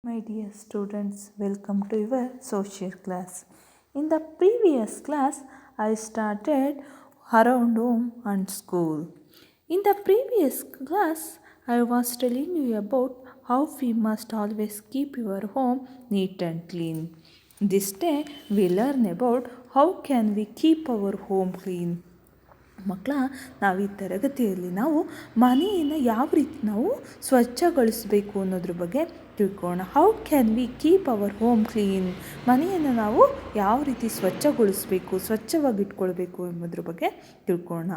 My dear students, welcome to your social class. In the previous class, I started around home and school. In the previous class, I was telling you about how we must always keep your home neat and clean. This day, we learn about how can we keep our home clean. ಮಕ್ಕಳ ನಾವು ಈ ತರಗತಿಯಲ್ಲಿ ನಾವು ಮನೆಯನ್ನು ಯಾವ ರೀತಿ ನಾವು ಸ್ವಚ್ಛಗೊಳಿಸಬೇಕು ಅನ್ನೋದ್ರ ಬಗ್ಗೆ ತಿಳ್ಕೊಳ್ಳೋಣ. How can we keep our home clean, ಮನೆಯನ್ನು ನಾವು ಯಾವ ರೀತಿ ಸ್ವಚ್ಛಗೊಳಿಸಬೇಕು, ಸ್ವಚ್ಛವಾಗಿ ಇಟ್ಕೊಳ್ಬೇಕು ಎಂಬುದ್ರ ಬಗ್ಗೆ ತಿಳ್ಕೊಳ್ಳೋಣ.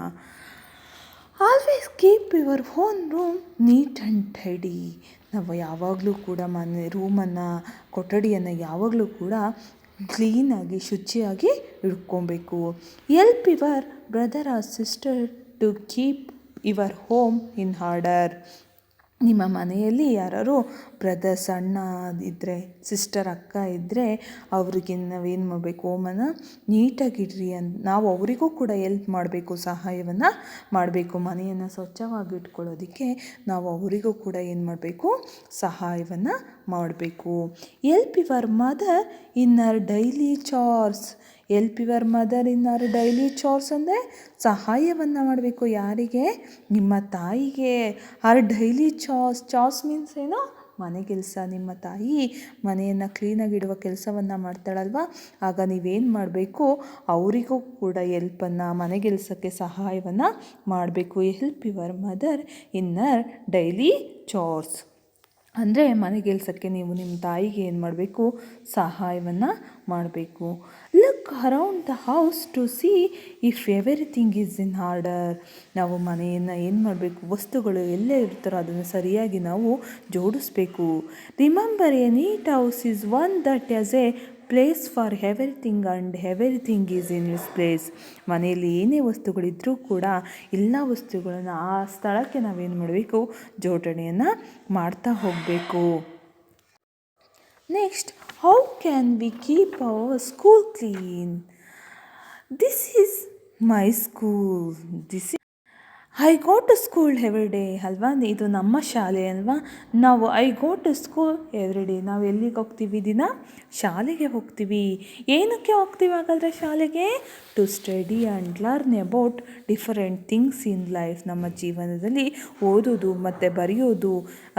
Always keep your own room neat and tidy. ನಾವು ಯಾವಾಗಲೂ ಕೂಡ ರೂಮನ್ನು, ಕೊಠಡಿಯನ್ನು ಯಾವಾಗಲೂ ಕೂಡ ಕ್ಲೀನಾಗಿ, ಶುಚಿಯಾಗಿ ಇಟ್ಕೊಬೇಕು. Help your brother or sister to keep your home in order. ನಿಮ್ಮ ಮನೆಯಲ್ಲಿ ಯಾರು ಬ್ರದರ್ಸ್, ಅಣ್ಣ ಇದ್ದರೆ, ಸಿಸ್ಟರ್, ಅಕ್ಕ ಇದ್ದರೆ ಅವ್ರಿಗೆ ನಾವೇನು ಮಾಡಬೇಕು, ಹೋಮನ್ನು ನೀಟಾಗಿಡ್ರಿ ನಾವು ಅವರಿಗೂ ಕೂಡ ಎಲ್ಪ್ ಮಾಡಬೇಕು, ಸಹಾಯವನ್ನು ಮಾಡಬೇಕು. ಮನೆಯನ್ನು ಸ್ವಚ್ಛವಾಗಿ ಇಟ್ಕೊಳ್ಳೋದಕ್ಕೆ ನಾವು ಅವರಿಗೂ ಕೂಡ ಏನು ಮಾಡಬೇಕು, ಸಹಾಯವನ್ನು ಮಾಡಬೇಕು. Help your mother in our daily chores. Help your mother in our daily chores ಅಂದರೆ ಸಹಾಯವನ್ನು ಮಾಡಬೇಕು. ಯಾರಿಗೆ? ನಿಮ್ಮ ತಾಯಿಗೆ. ಅವರ್ ಡೈಲಿ ಚಾರ್ಸ್ ಮೀನ್ಸ್ ಏನು? ಮನೆ ಕೆಲಸ. ನಿಮ್ಮ ತಾಯಿ ಮನೆಯನ್ನು ಕ್ಲೀನಾಗಿಡುವ ಕೆಲಸವನ್ನು ಮಾಡ್ತಾಳಲ್ವ, ಆಗ ನೀವೇನು ಮಾಡಬೇಕು, ಅವರಿಗೂ ಕೂಡ ಎಲ್ಪನ್ನು, ಮನೆ ಕೆಲಸಕ್ಕೆ ಸಹಾಯವನ್ನು ಮಾಡಬೇಕು. Help your mother in our daily chores ಅಂದರೆ ಮನೆ ಕೆಲಸಕ್ಕೆ ನೀವು ನಿಮ್ಮ ತಾಯಿಗೆ ಏನು ಮಾಡಬೇಕು, ಸಹಾಯವನ್ನು ಮಾಡಬೇಕು. Look around the house to see if everything is in order. ನಾವು ಮನೆಯನ್ನು ಏನು ಮಾಡಬೇಕು, ವಸ್ತುಗಳು ಎಲ್ಲೇ ಇರ್ತಾರೋ ಅದನ್ನು ಸರಿಯಾಗಿ ನಾವು ಜೋಡಿಸ್ಬೇಕು. Remember a neat house is one that has a place for everything and everything is in its place. ಮನೆಯಲ್ಲಿ ಏನೇ ವಸ್ತುಗಳಿದ್ರೂ ಕೂಡ ಎಲ್ಲ ವಸ್ತುಗಳನ್ನು ಆ ಸ್ಥಳಕ್ಕೆ ನಾವೇನು ಮಾಡಬೇಕು, ಜೋಡಣೆಯನ್ನು ಮಾಡ್ತಾ ಹೋಗಬೇಕು. Next, how can we keep our school clean? This is my school. I go to school every day ಅಲ್ವಾ, ಇದು ನಮ್ಮ ಶಾಲೆ ಅಲ್ವಾ. ನಾವು I go to school every day. ನಾವು ಎಲ್ಲಿಗೆ ಹೋಗ್ತೀವಿ? ದಿನ ಶಾಲೆಗೆ ಹೋಗ್ತೀವಿ. ಏನಕ್ಕೆ ಹೋಗ್ತೀವಿ ಹಾಗಾದರೆ ಶಾಲೆಗೆ? To study and learn about different things in life. ನಮ್ಮ ಜೀವನದಲ್ಲಿ ಓದೋದು ಮತ್ತು ಬರೆಯೋದು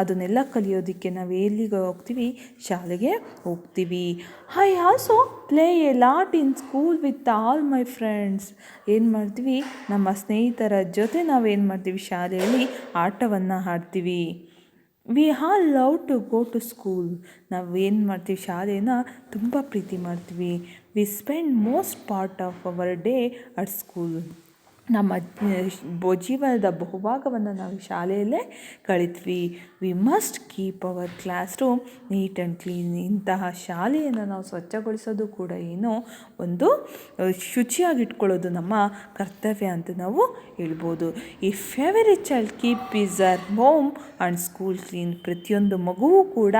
ಅದನ್ನೆಲ್ಲ ಕಲಿಯೋದಕ್ಕೆ ನಾವು ಎಲ್ಲಿಗೆ ಹೋಗ್ತೀವಿ? ಶಾಲೆಗೆ ಹೋಗ್ತೀವಿ. I also play a lot in school with all my friends. ಏನು ಮಾಡ್ತೀವಿ? ನಮ್ಮ ಸ್ನೇಹಿತರ ಜೊತೆ ನಾವೇನು ಮಾಡ್ತೀವಿ, ಶಾಲೆಯಲ್ಲಿ ಆಟವನ್ನು ಆಡ್ತೀವಿ. We all love to go to school. ನಾವು ಏನು ಮಾಡ್ತೀವಿ, ಶಾಲೆಯನ್ನು ತುಂಬ ಪ್ರೀತಿ ಮಾಡ್ತೀವಿ. We spend most part of our day at school. ನಮ್ಮ ಜೀವನದ ಬಹುಭಾಗವನ್ನು ನಾವು ಶಾಲೆಯಲ್ಲೇ ಕಳಿತೀವಿ. We must keep our class room neat and clean. ಇಂತಹ ಶಾಲೆಯನ್ನು ನಾವು ಸ್ವಚ್ಛಗೊಳಿಸೋದು ಕೂಡ ಏನೋ ಒಂದು ಶುಚಿಯಾಗಿಟ್ಕೊಳ್ಳೋದು ನಮ್ಮ ಕರ್ತವ್ಯ ಅಂತ ನಾವು ಹೇಳ್ಬೋದು. If every child keeps our home and school clean. ಪ್ರತಿಯೊಂದು ಮಗುವೂ ಕೂಡ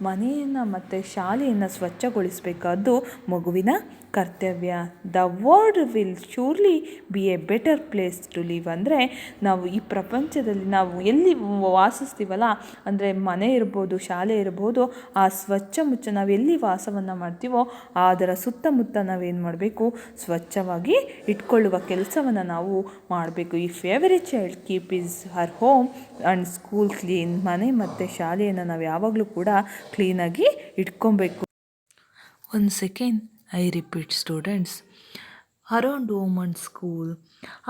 ಮನೆಯನ್ನು ಮತ್ತು ಶಾಲೆಯನ್ನು ಸ್ವಚ್ಛಗೊಳಿಸಬೇಕಾದ್ದು ಮಗುವಿನ ಕರ್ತವ್ಯ. The world will surely be a better place to live. ಅಂದರೆ ನಾವು ಈ ಪ್ರಪಂಚದಲ್ಲಿ ನಾವು ಎಲ್ಲಿ ವಾಸಿಸ್ತೀವಲ್ಲ, ಅಂದರೆ ಮನೆ ಇರ್ಬೋದು, ಶಾಲೆ ಇರ್ಬೋದು, ಆ ಸ್ವಚ್ಛ ನಾವು ಎಲ್ಲಿ ವಾಸವನ್ನು ಮಾಡ್ತೀವೋ ಅದರ ಸುತ್ತಮುತ್ತ ನಾವೇನು ಮಾಡಬೇಕು, ಸ್ವಚ್ಛವಾಗಿ ಇಟ್ಕೊಳ್ಳುವ ಕೆಲಸವನ್ನು ನಾವು ಮಾಡಬೇಕು. If every child keep is her home and school clean. ಮನೆ ಮತ್ತು ಶಾಲೆಯನ್ನು ನಾವು ಯಾವಾಗಲೂ ಕೂಡ ಕ್ಲೀನಾಗಿ ಇಟ್ಕೊಬೇಕು. One second, I repeat students. Around home and school.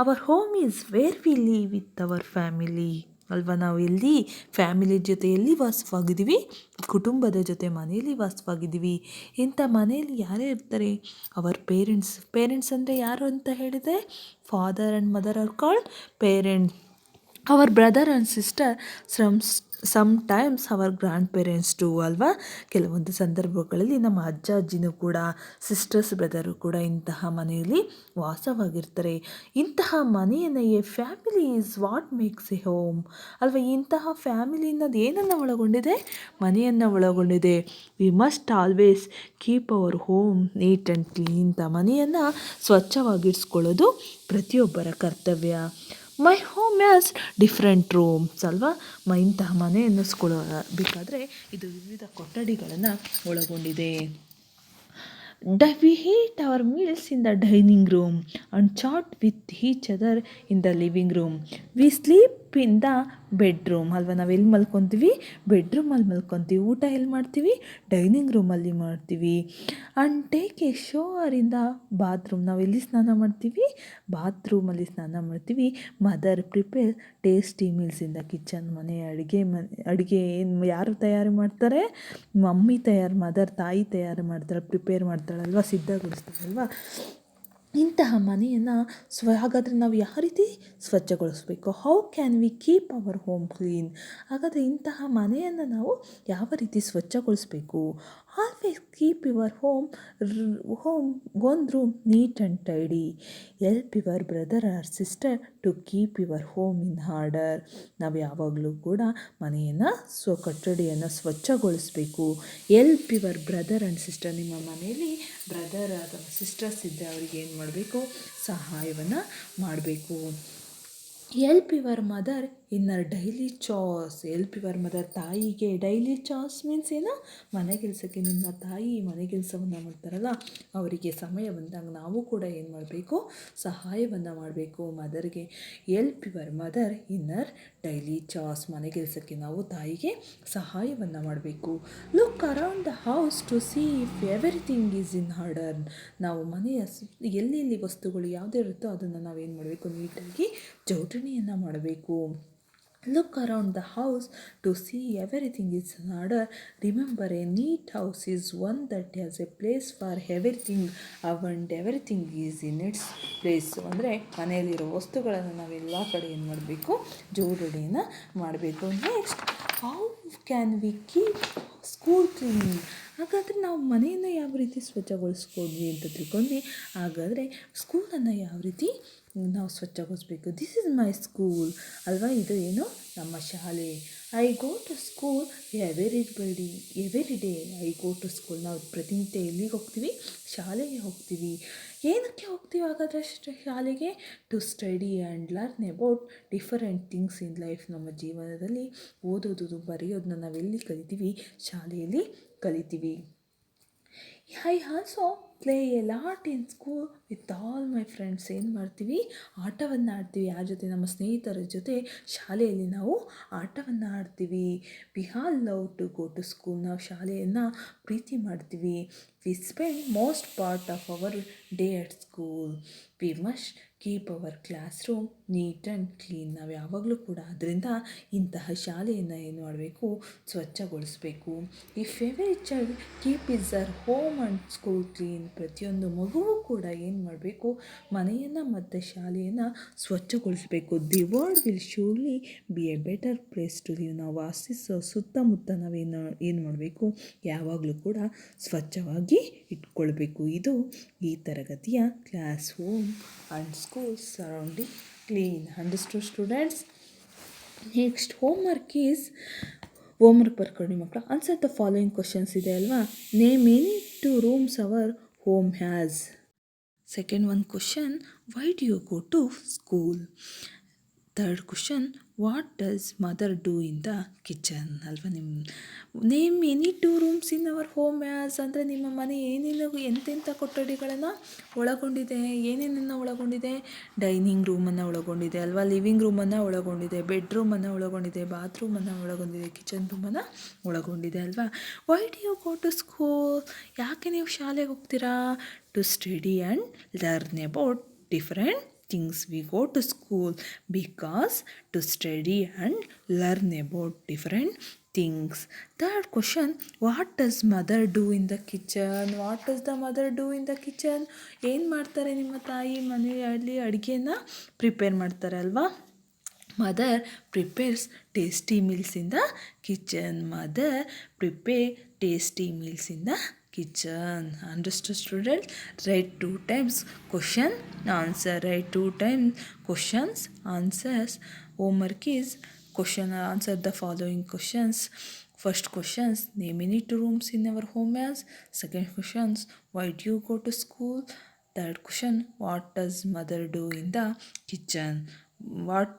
Our home is where we live with our family. ಅಲ್ವಾ, ನಾವು ಎಲ್ಲಿ ಫ್ಯಾಮಿಲಿ ಜೊತೆ ಎಲ್ಲಿ ವಾಸವಾಗಿದ್ದೀವಿ? ಕುಟುಂಬದ ಜೊತೆ ಮನೆಯಲ್ಲಿ ವಾಸವಾಗಿದ್ದೀವಿ. ಇಂಥ ಮನೆಯಲ್ಲಿ ಯಾರೇ ಇರ್ತಾರೆ? ಅವರ್ ಪೇರೆಂಟ್ಸ್ ಅಂದರೆ ಯಾರು ಅಂತ ಹೇಳಿದೆ? Father and mother are called parents. Our brother and sister sometimes our grandparents too ಅಲ್ವಾ. ಕೆಲವೊಂದು ಸಂದರ್ಭಗಳಲ್ಲಿ ನಮ್ಮ ಅಜ್ಜ ಅಜ್ಜಿನೂ ಕೂಡ, ಸಿಸ್ಟರ್ಸ್ ಬ್ರದರು ಕೂಡ ಇಂತಹ ಮನೆಯಲ್ಲಿ ವಾಸವಾಗಿರ್ತಾರೆ. ಇಂತಹ ಮನೆಯನ್ನು a family is what makes a home ಅಲ್ವಾ. ಇಂತಹ ಫ್ಯಾಮಿಲಿ ಅನ್ನೋದು ಏನನ್ನು ಒಳಗೊಂಡಿದೆ? ಮನೆಯನ್ನು ಒಳಗೊಂಡಿದೆ. We must always keep our home neat and clean. ಇಂಥ ಮನೆಯನ್ನು ಸ್ವಚ್ಛವಾಗಿರಿಸ್ಕೊಳ್ಳೋದು ಪ್ರತಿಯೊಬ್ಬರ ಕರ್ತವ್ಯ. My home has different rooms ಅಲ್ವಾ. ಇಂತಹ ಮನೆ ಅನ್ನಿಸ್ಕೊಳ್ಬೇಕಾದ್ರೆ ಇದು ವಿವಿಧ ಕೊಠಡಿಗಳನ್ನು ಒಳಗೊಂಡಿದೆ. We eat our meals in the dining room and chat with each other in the living room. We sleep in the bedroom ಅಲ್ವಾ. ನಾವು ಎಲ್ಲಿ ಮಲ್ಕೊತೀವಿ? ಬೆಡ್ರೂಮಲ್ಲಿ ಮಲ್ಕೊತೀವಿ. ಊಟ ಎಲ್ಲಿ ಮಾಡ್ತೀವಿ? ಡೈನಿಂಗ್ ರೂಮಲ್ಲಿ ಮಾಡ್ತೀವಿ. And take A shower in the bathroom. ನಾವು ಎಲ್ಲಿ ಸ್ನಾನ ಮಾಡ್ತೀವಿ? ಬಾತ್ರೂಮಲ್ಲಿ ಸ್ನಾನ ಮಾಡ್ತೀವಿ. Mother prepare tasty meals in the kitchen. ಮನೆ ಅಡುಗೆ ಏನು ಯಾರು ತಯಾರು ಮಾಡ್ತಾರೆ? ಮಮ್ಮಿ ಮದರ್ ತಾಯಿ ತಯಾರು ಮಾಡ್ತಾರೆ, ಪ್ರಿಪೇರ್ ಮಾಡ್ತಾಳಲ್ವ, ಸಿದ್ಧಗೊಳಿಸ್ತಾಳಲ್ವ. ಇಂತಹ ಮನೆಯನ್ನು ಹಾಗಾದರೆ ನಾವು ಯಾವ ರೀತಿ ಸ್ವಚ್ಛಗೊಳಿಸಬೇಕು? How can we keep our home clean? ಹಾಗಾದರೆ ಇಂತಹ ಮನೆಯನ್ನು ನಾವು ಯಾವ ರೀತಿ ಸ್ವಚ್ಛಗೊಳಿಸಬೇಕು? Always keep your home own room neat and tidy. Help your brother or sister to keep your home in order. ನಾವು ಯಾವಾಗಲೂ ಕೂಡ ಮನೆಯನ್ನು ಕೊಠಡಿಯನ್ನು ಸ್ವಚ್ಛಗೊಳಿಸಬೇಕು. Help your brother and sister. ನಿಮ್ಮ ಮನೆಯಲ್ಲಿ ಬ್ರದರ್ ಅಥವಾ ಸಿಸ್ಟರ್ಸ್ ಇದ್ದರೆ ಅವರಿಗೆ ಏನು ಮಾಡಬೇಕು? ಸಹಾಯವನ್ನು ಮಾಡಬೇಕು. Help your mother in her daily ಚಾಸ್. Help your mother. ತಾಯಿಗೆ ಡೈಲಿ ಚಾಸ್ ಮೀನ್ಸ್ ಏನು? ಮನೆ ಕೆಲಸಕ್ಕೆ ನಿಮ್ಮ ತಾಯಿ ಮನೆ ಕೆಲಸವನ್ನು ಮಾಡ್ತಾರಲ್ಲ, ಅವರಿಗೆ ಸಮಯ ಬಂದಾಗ ನಾವು ಕೂಡ ಏನು ಮಾಡಬೇಕು? ಸಹಾಯವನ್ನು ಮಾಡಬೇಕು ಮದರ್ಗೆ. Help your mother in her daily ಚಾಸ್. ಮನೆ ಕೆಲಸಕ್ಕೆ ನಾವು ತಾಯಿಗೆ ಸಹಾಯವನ್ನು ಮಾಡಬೇಕು. Look around the house to see if everything is in order. ನಾವು ಮನೆಯ ಎಲ್ಲಿ ವಸ್ತುಗಳು ಯಾವುದೇ ಇರುತ್ತೋ ಅದನ್ನು ನಾವೇನು ಮಾಡಬೇಕು? ನೀಟಾಗಿ ಜೋಡಣೆಯನ್ನು ಮಾಡಬೇಕು. Look around the house to see everything is in order. Remember a neat house is one that has a place for everything and everything is in its place. ಅಂದರೆ ಮನೆಯಲ್ಲಿರೋ ವಸ್ತುಗಳನ್ನು ನಾವೆಲ್ಲ ಕಡೆ ಏನು ಮಾಡಬೇಕು? ಜೋಡಣೆಯನ್ನು ಮಾಡಬೇಕು. Next, how can we keep school clean? ಹಾಗಾದರೆ ನಾವು ಮನೆಯನ್ನು ಯಾವ ರೀತಿ ಸ್ವಚ್ಛಗೊಳಿಸ್ಕೊಂಡ್ವಿ ಅಂತ ತಿಳ್ಕೊಂಡ್ವಿ. ಹಾಗಾದರೆ ಸ್ಕೂಲನ್ನು ಯಾವ ರೀತಿ ನಾವು ಸ್ವಚ್ಛಗೊಳಿಸ್ಬೇಕು? ದಿಸ್ ಇಸ್ ಮೈ ಸ್ಕೂಲ್ ಅಲ್ವಾ. ಇದು ಏನು? ನಮ್ಮ ಶಾಲೆ. I go to school every day. I go to school. ನಾವು ಪ್ರತಿನಿತ್ಯ ಎಲ್ಲಿಗೆ ಹೋಗ್ತೀವಿ? ಶಾಲೆಗೆ ಹೋಗ್ತೀವಿ. ಏನಕ್ಕೆ ಹೋಗ್ತೀವಿ ಹಾಗಾದರೆ ಶಾಲೆಗೆ? To study and learn about different things in life. ನಮ್ಮ ಜೀವನದಲ್ಲಿ ಓದೋದು ಬರೆಯೋದನ್ನ ನಾವೆಲ್ಲಿ ಕಲಿತೀವಿ? ಶಾಲೆಯಲ್ಲಿ ಕಲಿತೀವಿ. I also play a lot in school with all my friends. ಏನು ಮಾಡ್ತೀವಿ? ಆಟವನ್ನು ಆಡ್ತೀವಿ. ಯಾರ ಜೊತೆ? ನಮ್ಮ ಸ್ನೇಹಿತರ ಜೊತೆ ಶಾಲೆಯಲ್ಲಿ ನಾವು ಆಟವನ್ನು ಆಡ್ತೀವಿ. We all love to go to school. ನಾವು ಶಾಲೆಯನ್ನು ಪ್ರೀತಿ ಮಾಡ್ತೀವಿ. We spend most part of our day at school. We must keep our class room neat and clean. ನಾವು ಯಾವಾಗಲೂ ಕೂಡ ಅದರಿಂದ ಇಂತಹ ಶಾಲೆಯನ್ನು ಏನು ಮಾಡಬೇಕು? ಸ್ವಚ್ಛಗೊಳಿಸಬೇಕು. If every child keep his our home and school clean. ಪ್ರತಿಯೊಂದು ಮಗುವೂ ಕೂಡ ಏನು ಮಾಡಬೇಕು? ಮನೆಯನ್ನು ಮತ್ತು ಶಾಲೆಯನ್ನು ಸ್ವಚ್ಛಗೊಳಿಸಬೇಕು. The world will surely be a better place to live. ನಾವು ವಾಸಿಸೋ ಸುತ್ತಮುತ್ತ ಏನು ಮಾಡಬೇಕು? ಯಾವಾಗಲೂ ಕೂಡ ಸ್ವಚ್ಛವಾಗಿ ಇಟ್ಕೊಳ್ಬೇಕು. ಇದು ಈ ತರಗತಿಯ class home and school surrounding clean. Understood students? Next homework ಬರ್ಕೊಳ್ಳಿ ಮಕ್ಕಳು. ಆನ್ಸರ್ ದ ಫಾಲೋಯಿಂಗ್ ಕ್ವಶನ್ಸ್ ಇದೆ ಅಲ್ವಾ. Name any 2 rooms our home has. Second one question, why do you go to school? Third question, what does mother do in the kitchen ಅಲ್ವಾ. Name any 2 rooms in our home has ಅಂದರೆ ನಿಮ್ಮ ಮನೆ ಎಂತೆಂಥ ಕೊಠಡಿಗಳನ್ನು ಒಳಗೊಂಡಿದೆ? ಏನೇನನ್ನು ಒಳಗೊಂಡಿದೆ? Dining ರೂಮನ್ನು ಒಳಗೊಂಡಿದೆ ಅಲ್ವಾ, ಲಿವಿಂಗ್ ರೂಮನ್ನು ಒಳಗೊಂಡಿದೆ, ಬೆಡ್ರೂಮನ್ನು ಒಳಗೊಂಡಿದೆ, ಬಾತ್ರೂಮನ್ನು ಒಳಗೊಂಡಿದೆ, ಕಿಚನ್ ರೂಮನ್ನು ಒಳಗೊಂಡಿದೆ ಅಲ್ವಾ. Why do you go to school? ಯಾಕೆ ನೀವು ಶಾಲೆಗೆ ಹೋಗ್ತೀರಾ? To study and learn about different things. We go to school because to study and learn about different things. Third question, what does mother do in the kitchen? What does the mother do in the kitchen? ಏನು ಮಾಡ್ತಾರೆ ನಿಮ್ಮ ತಾಯಿ ಮನೆಯಲ್ಲಿ? ಅಡುಗೆಯನ್ನು prepare ಮಾಡ್ತಾರೆ ಅಲ್ವಾ. Mother prepares tasty meals in the kitchen. Mother prepare tasty meals in the kitchen. Understood students? Write 2 times question answer. Write 2 times questions answers. Homework is question answer the following questions. First questions, name any 2 rooms in our home as. Second questions, why do you go to school? Third question, what does mother do in the kitchen? what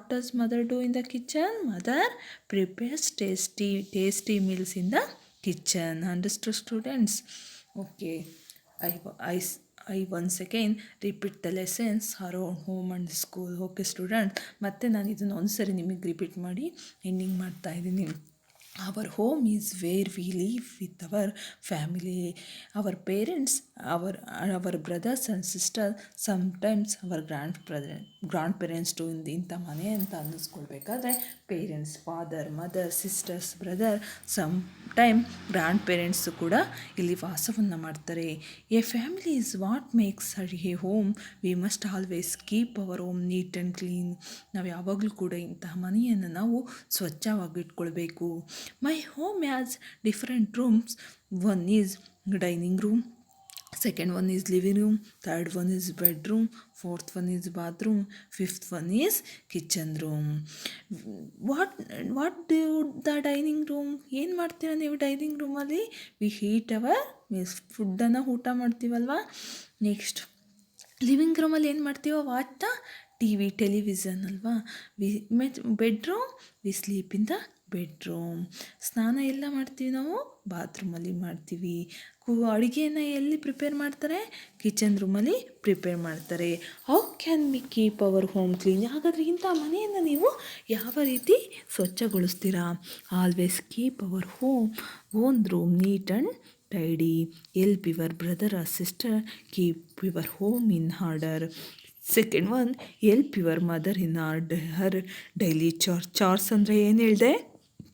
does mother do in the kitchen? Mother prepares tasty meals in the kitchen. Understood, students? Okay, I, I, I once again repeat the lessons around home and school. Okay, student, ಮತ್ತೆ ನಾನು ಇದನ್ನು ಒಂದ್ಸರಿ ನಿಮಗೆ repeat ಮಾಡಿ ending ಮಾಡ್ತಾ ಇದ್ದೀನಿ. Our home is where we live with our family, our parents, our brothers and sisters, sometimes our grandparents too. ಇಂಥ ಮನೆ ಅಂತ ಅನ್ನಿಸ್ಕೊಳ್ಬೇಕಾದ್ರೆ parents, father, mother, sisters, brother, some time grandparents ಕೂಡ ಇಲ್ಲಿ ವಾಸವನ್ನು ಮಾಡ್ತಾರೆ. A family is what makes a home. We must always keep our home neat and clean. ನಾವು ಯಾವಾಗಲೂ ಕೂಡ ಇಂತಹ ಮನೆಯನ್ನು ನಾವು ಸ್ವಚ್ಛವಾಗಿ ಇಟ್ಕೊಳ್ಬೇಕು. My home has different rooms. One is dining room, second one is living room, third one is bedroom, fourth one is bathroom, fifth one is kitchen room. what do the dining room, ಏನು ಮಾಡ್ತೀರಾ ನೀವು dining ರೂಮಲ್ಲಿ? V heat hour means ಫುಡ್ಡನ್ನು ಊಟ ಮಾಡ್ತೀವಲ್ವ. Next living ರೂಮಲ್ಲಿ ಏನು ಮಾಡ್ತೀವೋ watch the television ಅಲ್ವಾ. Bedroom we sleep in the bedroom. ಸ್ನಾನ ಎಲ್ಲ ಮಾಡ್ತೀವಿ ನಾವು ಬಾತ್ರೂಮಲ್ಲಿ ಮಾಡ್ತೀವಿ. ಅಡುಗೆಯನ್ನು ಎಲ್ಲಿ ಪ್ರಿಪೇರ್ ಮಾಡ್ತಾರೆ? ಕಿಚನ್ ರೂಮಲ್ಲಿ ಪ್ರಿಪೇರ್ ಮಾಡ್ತಾರೆ. How can we keep our home clean? ಹಾಗಾದರೆ ಇಂಥ ಮನೆಯನ್ನು ನೀವು ಯಾವ ರೀತಿ ಸ್ವಚ್ಛಗೊಳಿಸ್ತೀರಾ? Always keep our own room neat and tidy. Help your brother or sister keep your home in order. Second one, help your mother in her daily chores. ಅಂದರೆ ಏನು ಹೇಳಿದೆ?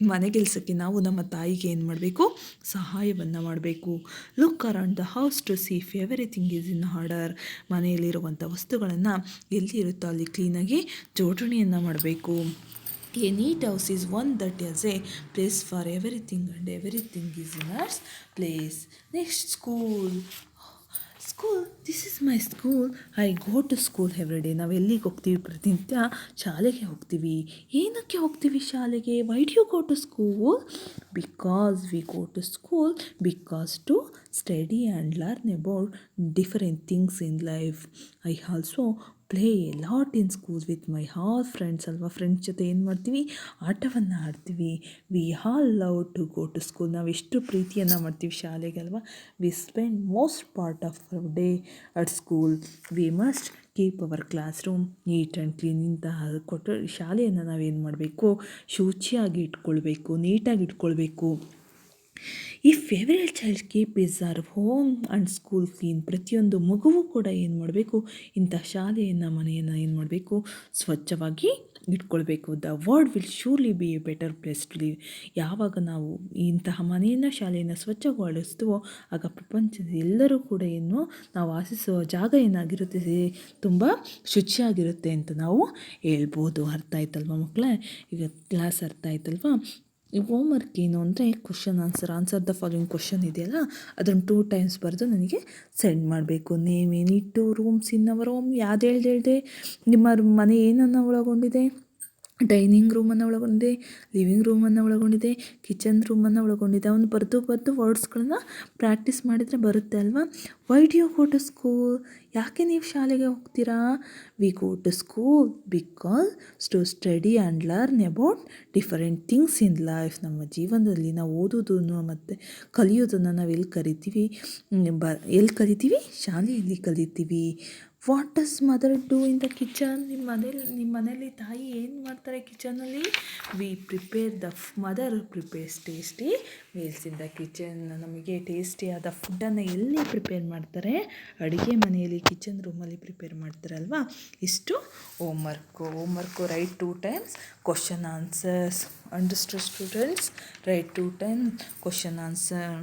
ಮನೆ ಕೆಲಸಕ್ಕೆ ನಾವು ನಮ್ಮ ತಾಯಿಗೆ ಏನು ಮಾಡಬೇಕು? ಸಹಾಯವನ್ನು ಮಾಡಬೇಕು. Look around the house to see if everything is in order. ಮನೆಯಲ್ಲಿರುವಂಥ ವಸ್ತುಗಳನ್ನು ಎಲ್ಲಿ ಇರುತ್ತೋ ಅಲ್ಲಿ ಕ್ಲೀನಾಗಿ ಜೋಡಣೆಯನ್ನು ಮಾಡಬೇಕು. A neat house is one that has a place for everything and everything is in its place. Next, school. This is my school. I go to school every day. ನಾವು ಎಲ್ಲಿಗೆ ಹೋಗ್ತೀವಿ? ಪ್ರತಿನಿತ್ಯ ಶಾಲೆಗೆ ಹೋಗ್ತೀವಿ. ಏನಕ್ಕೆ ಹೋಗ್ತೀವಿ ಶಾಲೆಗೆ? Why do you go to school? Because we go to school because to study and learn about different things in life. I also play a lot in school with my all friends ಅಲ್ವಾ. Friends ಜೊತೆ ಏನು ಮಾಡ್ತೀವಿ? ಆಟವನ್ನು ಆಡ್ತೀವಿ. We all love to go to school. ನಾವು ಎಷ್ಟು ಪ್ರೀತಿಯನ್ನು ಮಾಡ್ತೀವಿ ಶಾಲೆಗೆ ಅಲ್ವಾ. We spend most part of our day at school. We must keep our class room neat and clean. ಇಂತಹ ಶಾಲೆಯನ್ನು ನಾವೇನು ಮಾಡಬೇಕು? ಶುಚಿಯಾಗಿ ಇಟ್ಕೊಳ್ಬೇಕು, ನೀಟಾಗಿ ಇಟ್ಕೊಳ್ಬೇಕು. If every child keep is our home and school clean. ಪ್ರತಿಯೊಂದು ಮಗುವು ಕೂಡ ಏನು ಮಾಡಬೇಕು? ಇಂಥ ಶಾಲೆಯನ್ನು, ಮನೆಯನ್ನು ಏನು ಮಾಡಬೇಕು? ಸ್ವಚ್ಛವಾಗಿ ಇಟ್ಕೊಳ್ಬೇಕು. The world will surely be a better place to live. ಯಾವಾಗ ನಾವು ಇಂತಹ ಮನೆಯನ್ನು, ಶಾಲೆಯನ್ನು ಸ್ವಚ್ಛಗೊಳಿಸ್ತೀವೋ ಆಗ ಪ್ರಪಂಚದ ಎಲ್ಲರೂ ಕೂಡ ಏನು ನಾವು ವಾಸಿಸುವ ಜಾಗ ಏನಾಗಿರುತ್ತೆ? ತುಂಬ ಶುಚಿಯಾಗಿರುತ್ತೆ ಅಂತ ನಾವು ಹೇಳ್ಬೋದು. ಅರ್ಥ ಆಯ್ತಲ್ವ ಮಕ್ಕಳೇ? ಈಗ ಕ್ಲಾಸ್ ಅರ್ಥ ಆಯ್ತಲ್ವ? ಈ ಹೋಮ್ವರ್ಕ್ ಏನು ಅಂದರೆ question answer the following question ಇದೆಯಲ್ಲ, ಅದನ್ನು 2 times ಬರೆದು ನನಗೆ ಸೆಂಡ್ ಮಾಡಬೇಕು. Name any 2 rooms in our home. ಯಾವ್ದು ಹೇಳ್ದೆ? ನಿಮ್ಮ ಮನೆ ಏನನ್ನು ಒಳಗೊಂಡಿದೆ? ಡೈನಿಂಗ್ ರೂಮನ್ನು ಒಳಗೊಂಡಿದೆ, ಲಿವಿಂಗ್ ರೂಮನ್ನು ಒಳಗೊಂಡಿದೆ, ಕಿಚನ್ ರೂಮನ್ನು ಒಳಗೊಂಡಿದೆ. ಅವನು ಬರೆದು ವರ್ಡ್ಸ್ಗಳನ್ನ ಪ್ರಾಕ್ಟೀಸ್ ಮಾಡಿದರೆ ಬರುತ್ತೆ ಅಲ್ವಾ. Why do you go to school? ಯಾಕೆ ನೀವು ಶಾಲೆಗೆ ಹೋಗ್ತೀರಾ? We go to school because to study and learn about different things in life. ನಮ್ಮ ಜೀವನದಲ್ಲಿ ನಾವು ಓದೋದನ್ನು ಮತ್ತು ಕಲಿಯೋದನ್ನು ನಾವು ಎಲ್ಲಿ ಕಲಿತೀವಿ? ಶಾಲೆಯಲ್ಲಿ ಕಲಿತೀವಿ. What does mother do in the kitchen? ನಿಮ್ಮ ಮನೇಲಿ ತಾಯಿ ಏನು ಮಾಡ್ತಾರೆ ಕಿಚನಲ್ಲಿ? Mother prepares tasty meals in the kitchen. ನಮಗೆ ಟೇಸ್ಟಿಯಾದ ಫುಡ್ಡನ್ನು ಎಲ್ಲಿ ಪ್ರಿಪೇರ್ ಮಾಡ್ತಾರೆ? ಅಡುಗೆ ಮನೆಯಲ್ಲಿ, ಕಿಚನ್ ರೂಮಲ್ಲಿ ಪ್ರಿಪೇರ್ ಮಾಡ್ತಾರಲ್ವಾ. ಇಷ್ಟು homework right 2 times question answers. Understood students? Right 2 times question answer.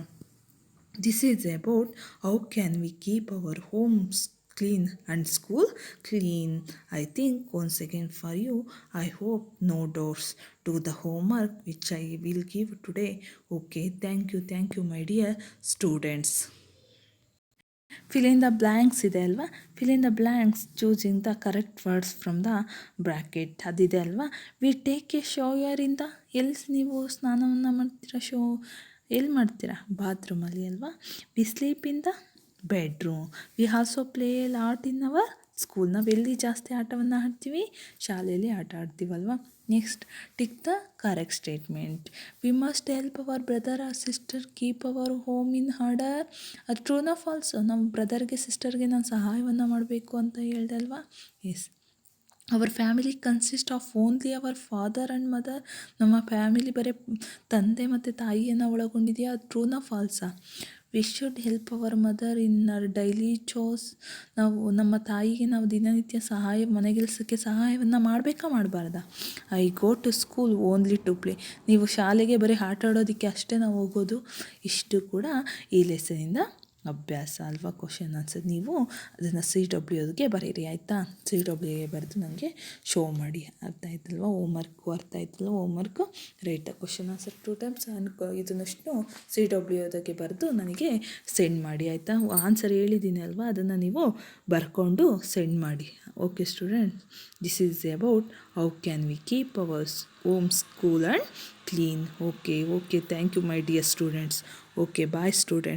This is about how can we keep our homes clean and school clean. I think once again for you, I hope no doubts. Do the homework which I will give today. Okay, thank you my dear students. Fill in the blanks ಇದೆ ಅಲ್ವಾ. fill in the blanks choosing the correct words from the bracket. ಅದಿದೆ ಅಲ್ವಾ. we take a shower in the. ಎಲ್ಲಿ ನೀವು ಸ್ನಾನವನ್ನು ಮಾಡ್ತೀರಾ? ಎಲ್ಲಿ ಮಾಡ್ತೀರಾ? ಬಾತ್ರೂಮಲ್ಲಿ ಅಲ್ವಾ. We sleep in the bedroom. We also play a lot in our school ನಾವೆಲ್ಲಿ ಜಾಸ್ತಿ ಆಟವನ್ನು ಆಡ್ತೀವಿ? ಶಾಲೆಯಲ್ಲಿ ಆಟ ಆಡ್ತೀವಲ್ವ. Next, tick the correct statement. We must help our brother or sister keep our home in order. ಅದು ಟ್ರೂನಾ ಫಾಲ್ಸು? ನಮ್ಮ ಬ್ರದರ್ಗೆ ಸಿಸ್ಟರ್ಗೆ ನಾನು ಸಹಾಯವನ್ನು ಮಾಡಬೇಕು ಅಂತ ಹೇಳ್ದೆ ಅಲ್ವಾ? Yes. Our family consist of only our father and mother. ನಮ್ಮ ಫ್ಯಾಮಿಲಿ ಬರೀ ತಂದೆ ಮತ್ತು ತಾಯಿಯನ್ನು ಒಳಗೊಂಡಿದೆಯಾ? ಅದು ಟ್ರೂನಾ ಫಾಲ್ಸಾ? We should help our mother in our daily ಚೋಸ್. ನಾವು ನಮ್ಮ ತಾಯಿಗೆ ನಾವು ದಿನನಿತ್ಯ ಮನೆಗೆಲಸಕ್ಕೆ ಸಹಾಯವನ್ನು ಮಾಡಬೇಕಾ ಮಾಡಬಾರ್ದಾ? I go to school only to play. ನೀವು ಶಾಲೆಗೆ ಬರೀ ಆಟ ಆಡೋದಕ್ಕೆ ಅಷ್ಟೇ ನಾವು ಹೋಗೋದು. ಇಷ್ಟು ಕೂಡ ಈ ಲೆಸನಿಂದ ಅಭ್ಯಾಸ ಅಲ್ವಾ? ಕ್ವಶನ್ ಆನ್ಸರ್ ನೀವು ಅದನ್ನು CWಗೆ ಬರೀರಿ, ಆಯಿತಾ? CWಗೆ ಬರೆದು ನನಗೆ ಶೋ ಮಾಡಿ. ಅರ್ಥ ಆಯ್ತಲ್ವ? ಅರ್ಥ ಆಯ್ತಲ್ವ? ರೈಟ್ ಕ್ವಶನ್ ಆನ್ಸರ್ 2 ಟೈಮ್ಸ್ ಇದನ್ನಷ್ಟು CWಗೆ ಬರೆದು ನನಗೆ ಸೆಂಡ್ ಮಾಡಿ, ಆಯಿತಾ? ಆನ್ಸರ್ ಹೇಳಿದ್ದೀನಿ ಅಲ್ವಾ? ಅದನ್ನು ನೀವು ಬರ್ಕೊಂಡು ಸೆಂಡ್ ಮಾಡಿ. Okay student, this is about how can we keep our home, school and clean. Okay, thank you my dear students. Okay, bye students.